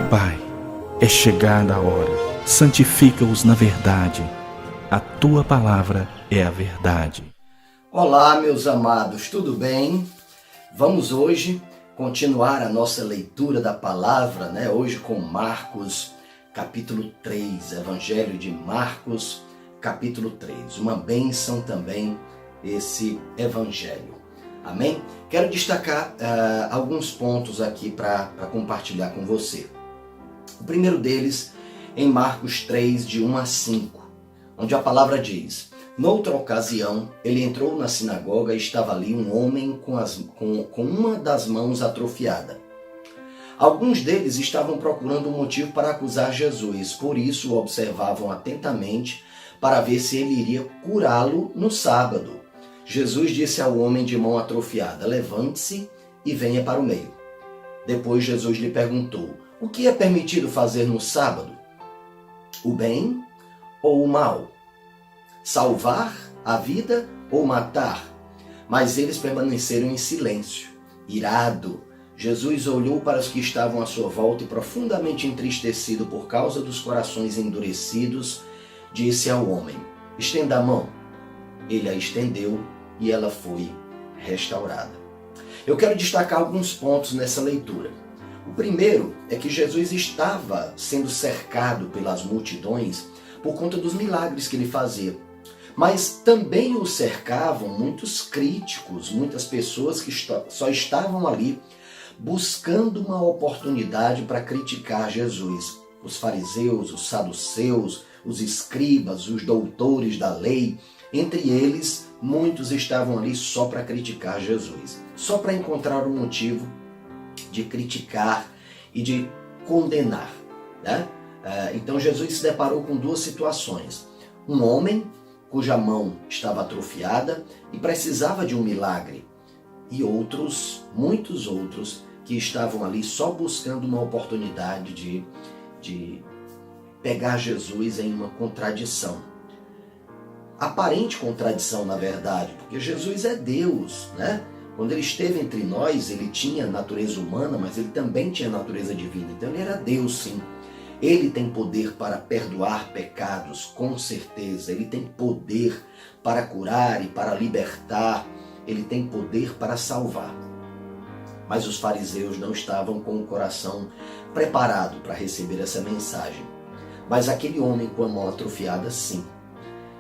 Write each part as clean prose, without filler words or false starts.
Pai, é chegada a hora, santifica-os na verdade, a Tua palavra é a verdade. Olá, meus amados, tudo bem? Vamos hoje continuar a nossa leitura da palavra, Hoje com Marcos, capítulo 3, Evangelho de Marcos, capítulo 3. Uma bênção também esse Evangelho. Amém? Quero destacar alguns pontos aqui para compartilhar com você. O primeiro deles em Marcos 3, de 1 a 5, onde a palavra diz: Noutra ocasião, ele entrou na sinagoga e estava ali um homem com uma das mãos atrofiada. Alguns deles estavam procurando um motivo para acusar Jesus, por isso o observavam atentamente para ver se ele iria curá-lo no sábado. Jesus disse ao homem de mão atrofiada: Levante-se e venha para o meio. Depois Jesus lhe perguntou: O que é permitido fazer no sábado? O bem ou o mal? Salvar a vida ou matar? Mas eles permaneceram em silêncio. Irado, Jesus olhou para os que estavam à sua volta e, profundamente entristecido por causa dos corações endurecidos, disse ao homem: Estenda a mão. Ele a estendeu e ela foi restaurada. Eu quero destacar alguns pontos nessa leitura. O primeiro é que Jesus estava sendo cercado pelas multidões por conta dos milagres que ele fazia. Mas também o cercavam muitos críticos, muitas pessoas que só estavam ali buscando uma oportunidade para criticar Jesus. Os fariseus, os saduceus, os escribas, os doutores da lei, entre eles, muitos estavam ali só para criticar Jesus, só para encontrar um motivo de criticar e de condenar. Então Jesus se deparou com duas situações. Um homem cuja mão estava atrofiada e precisava de um milagre, e outros, muitos outros, que estavam ali só buscando uma oportunidade de pegar Jesus em uma contradição. Aparente contradição, na verdade, porque Jesus é Deus, Quando ele esteve entre nós, ele tinha natureza humana, mas ele também tinha natureza divina. Então ele era Deus, sim. Ele tem poder para perdoar pecados, com certeza. Ele tem poder para curar e para libertar. Ele tem poder para salvar. Mas os fariseus não estavam com o coração preparado para receber essa mensagem. Mas aquele homem com a mão atrofiada, sim.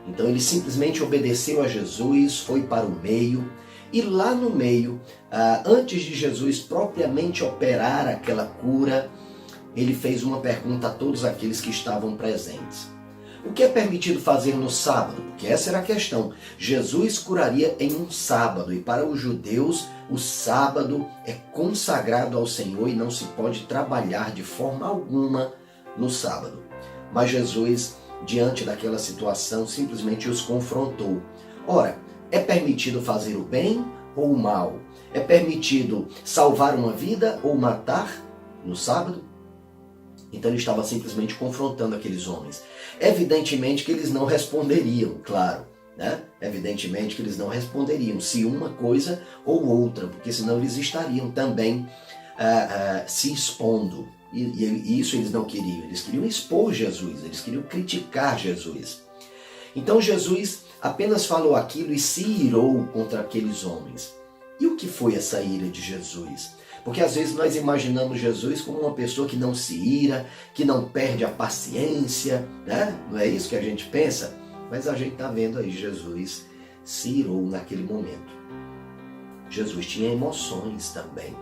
Então ele simplesmente obedeceu a Jesus, foi para o meio. E lá no meio, antes de Jesus propriamente operar aquela cura, ele fez uma pergunta a todos aqueles que estavam presentes. O que é permitido fazer no sábado? Porque essa era a questão. Jesus curaria em um sábado, e para os judeus o sábado é consagrado ao Senhor e não se pode trabalhar de forma alguma no sábado. Mas Jesus, diante daquela situação, simplesmente os confrontou. Ora, é permitido fazer o bem ou o mal? É permitido salvar uma vida ou matar no sábado? Então ele estava simplesmente confrontando aqueles homens. Evidentemente que eles não responderiam, claro. Evidentemente que eles não responderiam se uma coisa ou outra, porque senão eles estariam também se expondo. E isso eles não queriam. Eles queriam expor Jesus, eles queriam criticar Jesus. Então Jesus apenas falou aquilo e se irou contra aqueles homens. E o que foi essa ira de Jesus? Porque às vezes nós imaginamos Jesus como uma pessoa que não se ira, que não perde a paciência, Não é isso que a gente pensa? Mas a gente está vendo aí, Jesus se irou naquele momento. Jesus tinha emoções também,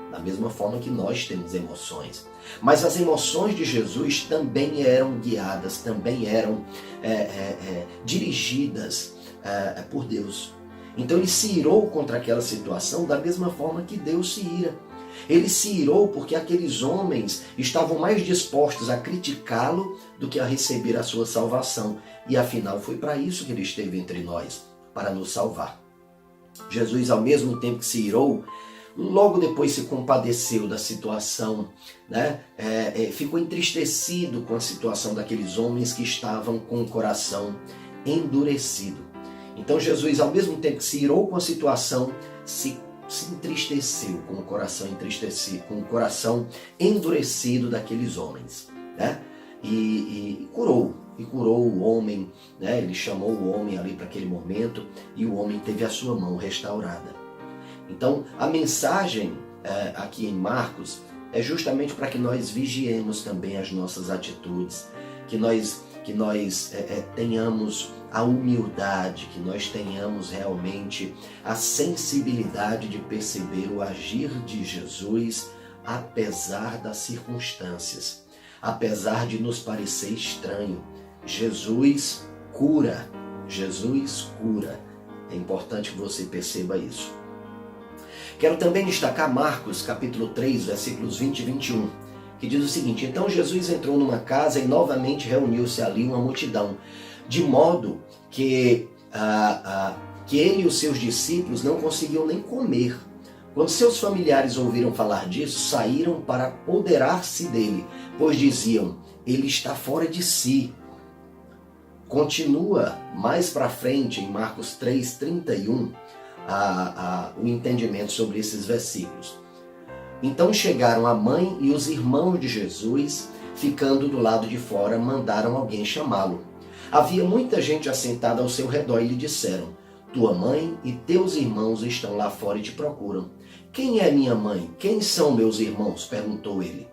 Da mesma forma que nós temos emoções. Mas as emoções de Jesus também eram guiadas, também eram dirigidas por Deus. Então ele se irou contra aquela situação da mesma forma que Deus se ira. Ele se irou porque aqueles homens estavam mais dispostos a criticá-lo do que a receber a sua salvação. E afinal foi para isso que ele esteve entre nós, para nos salvar. Jesus, ao mesmo tempo que se irou, logo depois se compadeceu da situação, ficou entristecido com a situação daqueles homens que estavam com o coração endurecido. Então Jesus, ao mesmo tempo que se irou com a situação, se entristeceu, com o coração entristecido, com o coração endurecido daqueles homens, né? E curou o homem, né? Ele chamou o homem ali para aquele momento e o homem teve a sua mão restaurada. Então a mensagem aqui em Marcos é justamente para que nós vigiemos também as nossas atitudes, que nós tenhamos a humildade, que nós tenhamos realmente a sensibilidade de perceber o agir de Jesus, apesar das circunstâncias, apesar de nos parecer estranho. Jesus cura, Jesus cura. É importante que você perceba isso. Quero também destacar Marcos, capítulo 3, versículos 20 e 21, que diz o seguinte: então Jesus entrou numa casa e novamente reuniu-se ali uma multidão, de modo que ele e os seus discípulos não conseguiam nem comer. Quando seus familiares ouviram falar disso, saíram para apoderar-se dele, pois diziam, ele está fora de si. Continua mais para frente em Marcos 3, 31, o entendimento sobre esses versículos. Então chegaram a mãe e os irmãos de Jesus, ficando do lado de fora, mandaram alguém chamá-lo. Havia muita gente assentada ao seu redor e lhe disseram, tua mãe e teus irmãos estão lá fora e te procuram. Quem é minha mãe? Quem são meus irmãos? Perguntou ele.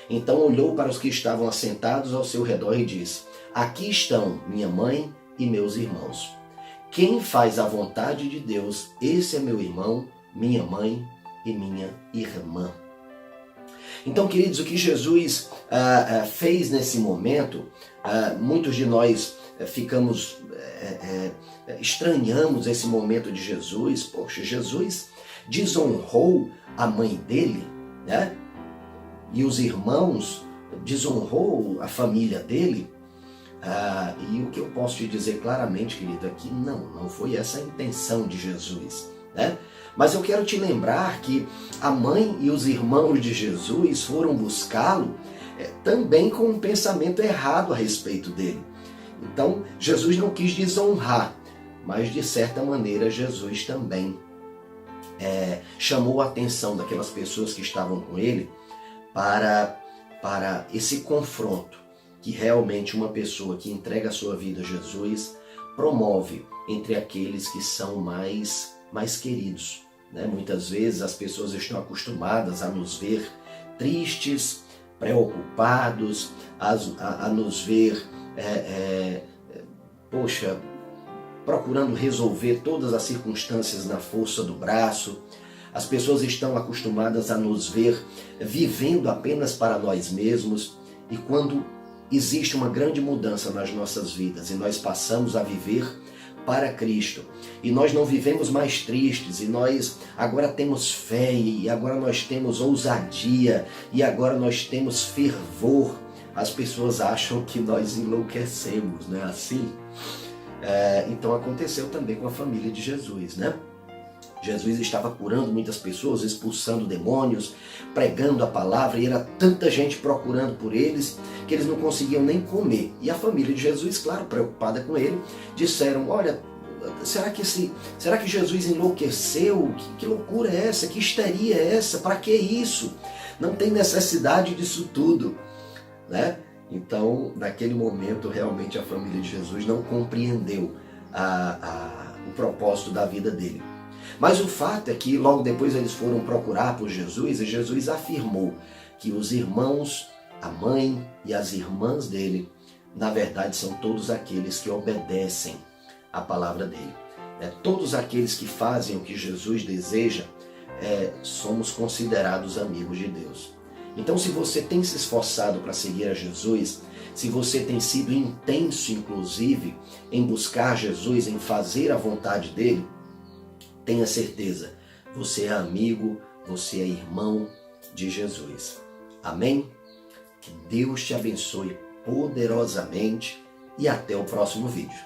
Então olhou para os que estavam assentados ao seu redor e disse, aqui estão minha mãe e meus irmãos. Quem faz a vontade de Deus, esse é meu irmão, minha mãe e minha irmã. Então, queridos, o que Jesus fez nesse momento, muitos de nós estranhamos esse momento de Jesus. Poxa, Jesus desonrou a mãe dele, né? E os irmãos, desonrou a família dele. E o que eu posso te dizer claramente, querido, é que não foi essa a intenção de Jesus, né? Mas eu quero te lembrar que a mãe e os irmãos de Jesus foram buscá-lo também com um pensamento errado a respeito dele. Então, Jesus não quis desonrar, mas de certa maneira Jesus também chamou a atenção daquelas pessoas que estavam com ele para esse confronto que realmente uma pessoa que entrega a sua vida a Jesus promove entre aqueles que são mais queridos, né? Muitas vezes as pessoas estão acostumadas a nos ver tristes, preocupados, a nos ver, procurando resolver todas as circunstâncias na força do braço. As pessoas estão acostumadas a nos ver vivendo apenas para nós mesmos, e quando existe uma grande mudança nas nossas vidas e nós passamos a viver para Cristo, e nós não vivemos mais tristes, e nós agora temos fé, e agora nós temos ousadia, e agora nós temos fervor, as pessoas acham que nós enlouquecemos, não é assim? Então aconteceu também com a família de Jesus, né? Jesus estava curando muitas pessoas, expulsando demônios, pregando a palavra, e era tanta gente procurando por eles que eles não conseguiam nem comer. E a família de Jesus, claro, preocupada com ele, disseram, olha, será que Jesus enlouqueceu? Que loucura é essa? Que histeria é essa? Para que isso? Não tem necessidade disso tudo, né? Então, naquele momento, realmente a família de Jesus não compreendeu o propósito da vida dele. Mas o fato é que logo depois eles foram procurar por Jesus, e Jesus afirmou que os irmãos, a mãe e as irmãs dele, na verdade são todos aqueles que obedecem à palavra dele. Todos aqueles que fazem o que Jesus deseja, somos considerados amigos de Deus. Então, se você tem se esforçado para seguir a Jesus, se você tem sido intenso, inclusive, em buscar Jesus, em fazer a vontade dele, tenha certeza, você é amigo, você é irmão de Jesus. Amém? Que Deus te abençoe poderosamente e até o próximo vídeo.